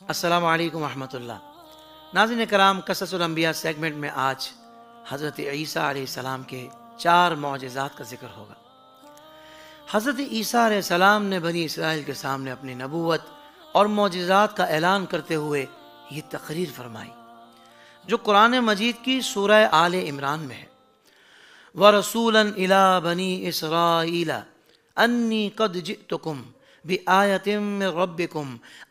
السلام علیکم ورحمۃ اللہ۔ ناظرین کرام، قصص الانبیاء سیگمنٹ میں آج حضرت عیسیٰ علیہ السلام کے 4 معجزات کا ذکر ہوگا۔ حضرت عیسیٰ علیہ السلام نے بنی اسرائیل کے سامنے اپنی نبوت اور معجزات کا اعلان کرتے ہوئے یہ تقریر فرمائی جو قرآن مجید کی سورہ آل عمران میں ہے۔ وَرَسُولًا إِلَىٰ بَنِي إِسْرَائِيلَ أَنِّي قَدْ جِئْتُكُمْ بِآيَةٍ مِّن رَّبِّكُمْ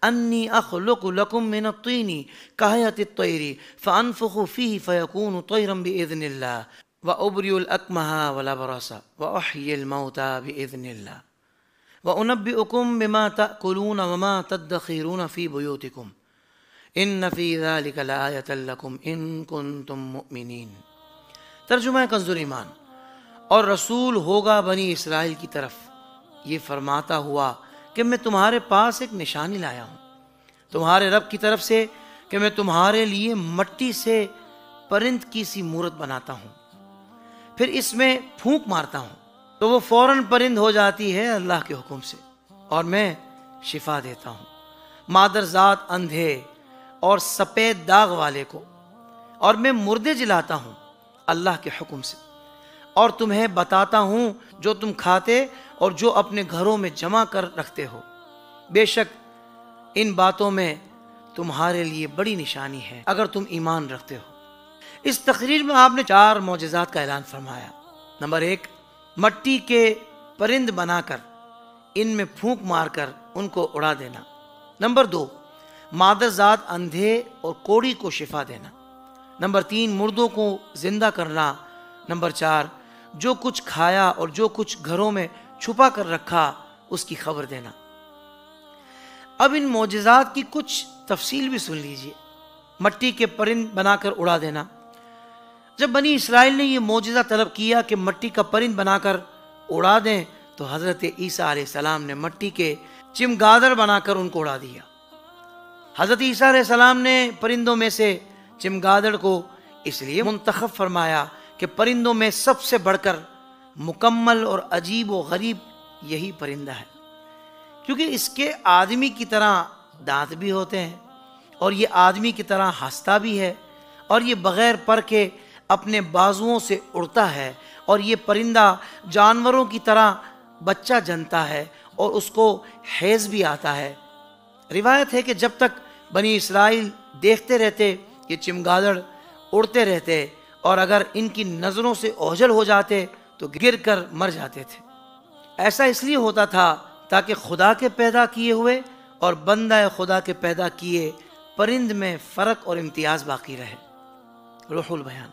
أَنِّي أَخْلُقُ لَكُم مِّنَ الطِّينِ كَهَيْئَةِ الطَّيْرِ فَأَنفُخُ فِيهِ فَيَكُونُ طَيْرًا بِإِذْنِ اللَّهِ وَأُبْرِئُ الْأَكْمَهَ وَالْأَبْرَصَ وَأُحْيِي الْمَوْتَىٰ بِإِذْنِ اللَّهِ وَأُنَبِّئُكُم بِمَا تَأْكُلُونَ وَمَا تَدَّخِرُونَ فِي بُيُوتِكُمْ إِنَّ فِي ذَلِكَ لَآيَةً لَّكُمْ إِن كُنتُم مُّؤْمِنِينَ۔ ترجمہ کنز ایمان۔ اور رسول ہوگا بنی اسرائیل کی طرف یہ فرماتا ہوا کہ میں تمہارے پاس ایک نشانی لایا ہوں تمہارے رب کی طرف سے، کہ میں تمہارے لیے مٹی سے پرند کی سی مورت بناتا ہوں، پھر اس میں پھونک مارتا ہوں تو وہ فوراً پرند ہو جاتی ہے اللہ کے حکم سے، اور میں شفا دیتا ہوں مادرزاد اندھے اور سفید داغ والے کو، اور میں مردے جلاتا ہوں اللہ کے حکم سے، اور تمہیں بتاتا ہوں جو تم کھاتے اور جو اپنے گھروں میں جمع کر رکھتے ہو، بے شک ان باتوں میں تمہارے لیے بڑی نشانی ہے اگر تم ایمان رکھتے ہو۔ اس تقریر میں آپ نے 4 معجزات کا اعلان فرمایا۔ نمبر 1، مٹی کے پرند بنا کر ان میں پھونک مار کر ان کو اڑا دینا۔ نمبر 2، مادرزاد اندھے اور کوڑی کو شفا دینا۔ نمبر 3، مردوں کو زندہ کرنا۔ نمبر 4، جو کچھ کھایا اور جو کچھ گھروں میں چھپا کر رکھا اس کی خبر دینا۔ اب ان معجزات کی کچھ تفصیل بھی سن لیجئے۔ مٹی کے پرند بنا کر اڑا دینا۔ جب بنی اسرائیل نے یہ معجزہ طلب کیا کہ مٹی کا پرند بنا کر اڑا دیں تو حضرت عیسیٰ علیہ السلام نے مٹی کے چمگادڑ بنا کر ان کو اڑا دیا۔ حضرت عیسیٰ علیہ السلام نے پرندوں میں سے چمگادڑ کو اس لیے منتخب فرمایا کہ پرندوں میں سب سے بڑھ کر مکمل اور عجیب و غریب یہی پرندہ ہے، کیونکہ اس کے آدمی کی طرح دانت بھی ہوتے ہیں اور یہ آدمی کی طرح ہنستا بھی ہے، اور یہ بغیر پر کے اپنے بازوؤں سے اڑتا ہے، اور یہ پرندہ جانوروں کی طرح بچہ جنتا ہے اور اس کو حیض بھی آتا ہے۔ روایت ہے کہ جب تک بنی اسرائیل دیکھتے رہتے یہ چمگادڑ اڑتے رہتے، اور اگر ان کی نظروں سے اوجھل ہو جاتے تو گر کر مر جاتے تھے۔ ایسا اس لیے ہوتا تھا تاکہ خدا کے پیدا کیے ہوئے اور بندہ خدا کے پیدا کیے پرند میں فرق اور امتیاز باقی رہے۔ روح البیان۔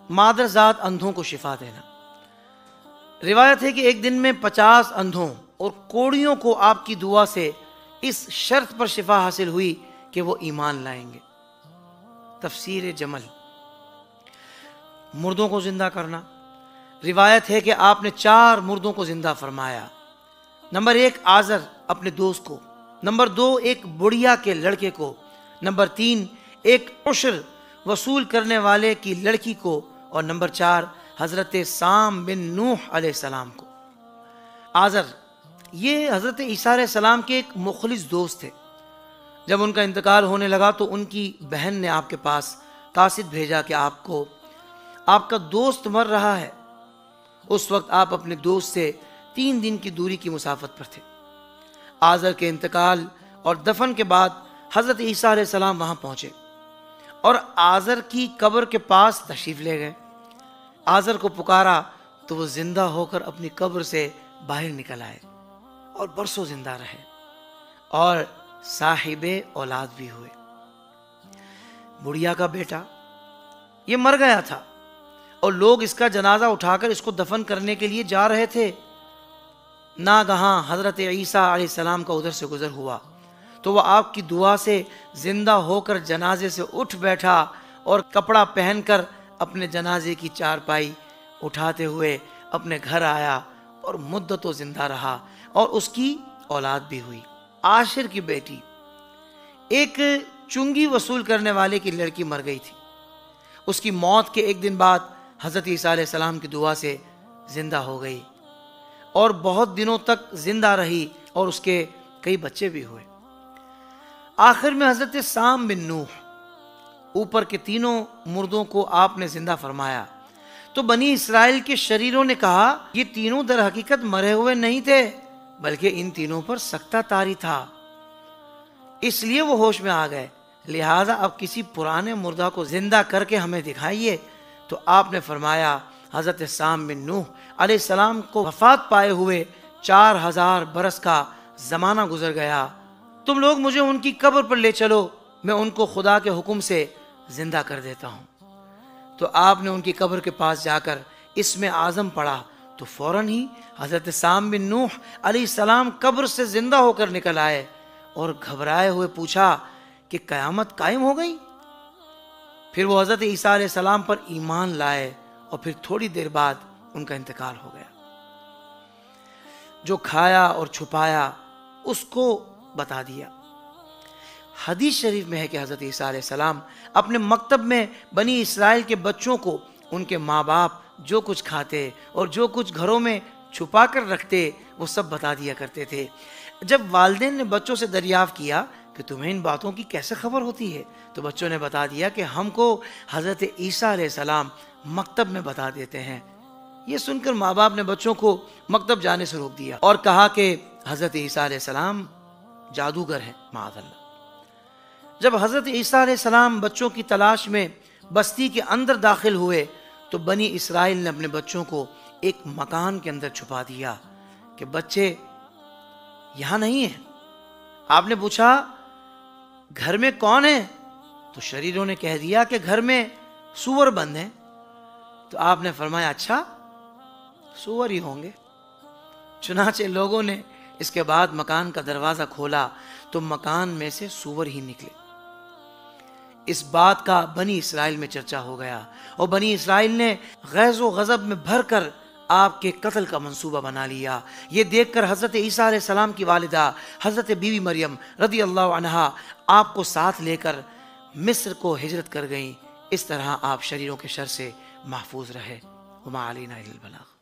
مادرزاد اندھوں کو شفا دینا۔ روایت ہے کہ ایک دن میں 50 اندھوں اور کوڑیوں کو آپ کی دعا سے اس شرط پر شفا حاصل ہوئی کہ وہ ایمان لائیں گے۔ تفسیر جمل۔ مردوں کو زندہ کرنا۔ روایت ہے کہ آپ نے 4 مردوں کو زندہ فرمایا۔ نمبر 1، آزر اپنے دوست کو۔ نمبر 2، ایک بڑھیا کے لڑکے کو۔ نمبر 3، ایک عشر وصول کرنے والے کی لڑکی کو، اور نمبر 4، حضرت سام بن نوح علیہ السلام کو۔ آزر یہ حضرت عیسیٰ علیہ السلام کے ایک مخلص دوست تھے۔ جب ان کا انتقال ہونے لگا تو ان کی بہن نے آپ کے پاس قاصد بھیجا کہ آپ کا دوست مر رہا ہے۔ اس وقت آپ اپنے دوست سے 3 دن کی دوری کی مسافت پر تھے۔ آزر کے انتقال اور دفن کے بعد حضرت عیسیٰ علیہ السلام وہاں پہنچے اور آزر کی قبر کے پاس تشریف لے گئے۔ آزر کو پکارا تو وہ زندہ ہو کر اپنی قبر سے باہر نکل آئے اور برسوں زندہ رہے اور صاحب اولاد بھی ہوئے۔ بڑھیا کا بیٹا یہ مر گیا تھا اور لوگ اس کا جنازہ اٹھا کر اس کو دفن کرنے کے لیے جا رہے تھے۔ ناگہاں حضرت عیسیٰ علیہ السلام کا ادھر سے گزر ہوا تو وہ آپ کی دعا سے زندہ ہو کر جنازے سے اٹھ بیٹھا اور کپڑا پہن کر اپنے جنازے کی چارپائی اٹھاتے ہوئے اپنے گھر آیا اور مدتوں زندہ رہا اور اس کی اولاد بھی ہوئی۔ عاشر کی بیٹی ایک چنگی وصول کرنے والے کی لڑکی مر گئی تھی۔ اس کی موت کے ایک دن بعد حضرت عیسیٰ علیہ السلام کی دعا سے زندہ ہو گئی اور بہت دنوں تک زندہ رہی اور اس کے کئی بچے بھی ہوئے۔ آخر میں حضرت سام بن نوح، اوپر کے تینوں مردوں کو آپ نے زندہ فرمایا تو بنی اسرائیل کے شریروں نے کہا یہ تینوں در حقیقت مرے ہوئے نہیں تھے بلکہ ان تینوں پر سکتہ طاری تھا، اس لیے وہ ہوش میں آ گئے، لہٰذا اب کسی پرانے مردہ کو زندہ کر کے ہمیں دکھائیے۔ تو آپ نے فرمایا حضرت سام بن نوح علیہ السلام کو وفات پائے ہوئے 4000 برس کا زمانہ گزر گیا، تم لوگ مجھے ان کی قبر پر لے چلو، میں ان کو خدا کے حکم سے زندہ کر دیتا ہوں۔ تو آپ نے ان کی قبر کے پاس جا کر اسم اعظم پڑھا تو فوراً ہی حضرت سام بن نوح علیہ السلام قبر سے زندہ ہو کر نکل آئے اور گھبرائے ہوئے پوچھا کہ قیامت قائم ہو گئی؟ پھر وہ حضرت عیسیٰ علیہ السلام پر ایمان لائے اور پھر تھوڑی دیر بعد ان کا انتقال ہو گیا۔ جو کھایا اور چھپایا اس کو بتا دیا۔ حدیث شریف میں ہے کہ حضرت عیسیٰ علیہ السلام اپنے مکتب میں بنی اسرائیل کے بچوں کو ان کے ماں باپ جو کچھ کھاتے اور جو کچھ گھروں میں چھپا کر رکھتے وہ سب بتا دیا کرتے تھے۔ جب والدین نے بچوں سے دریافت کیا کہ تمہیں ان باتوں کی کیسے خبر ہوتی ہے تو بچوں نے بتا دیا کہ ہم کو حضرت عیسیٰ علیہ السلام مکتب میں بتا دیتے ہیں۔ یہ سن کر ماں باپ نے بچوں کو مکتب جانے سے روک دیا اور کہا کہ حضرت عیسیٰ علیہ السلام جادوگر ہیں، معاذ اللہ۔ جب حضرت عیسیٰ علیہ السلام بچوں کی تلاش میں بستی کے اندر داخل ہوئے تو بنی اسرائیل نے اپنے بچوں کو ایک مکان کے اندر چھپا دیا کہ بچے یہاں نہیں ہیں۔ آپ نے پوچھا گھر میں کون ہے تو شریروں نے کہہ دیا کہ گھر میں سور بند ہیں۔ تو آپ نے فرمایا اچھا سور ہی ہوں گے۔ چنانچہ لوگوں نے اس کے بعد مکان کا دروازہ کھولا تو مکان میں سے سور ہی نکلے۔ اس بات کا بنی اسرائیل میں چرچا ہو گیا اور بنی اسرائیل نے غیظ و غضب میں بھر کر آپ کے قتل کا منصوبہ بنا لیا۔ یہ دیکھ کر حضرت عیسیٰ علیہ السلام کی والدہ حضرت بی بی مریم رضی اللہ عنہا آپ کو ساتھ لے کر مصر کو ہجرت کر گئیں۔ اس طرح آپ شریروں کے شر سے محفوظ رہے۔ وما علینا الا البلاغ۔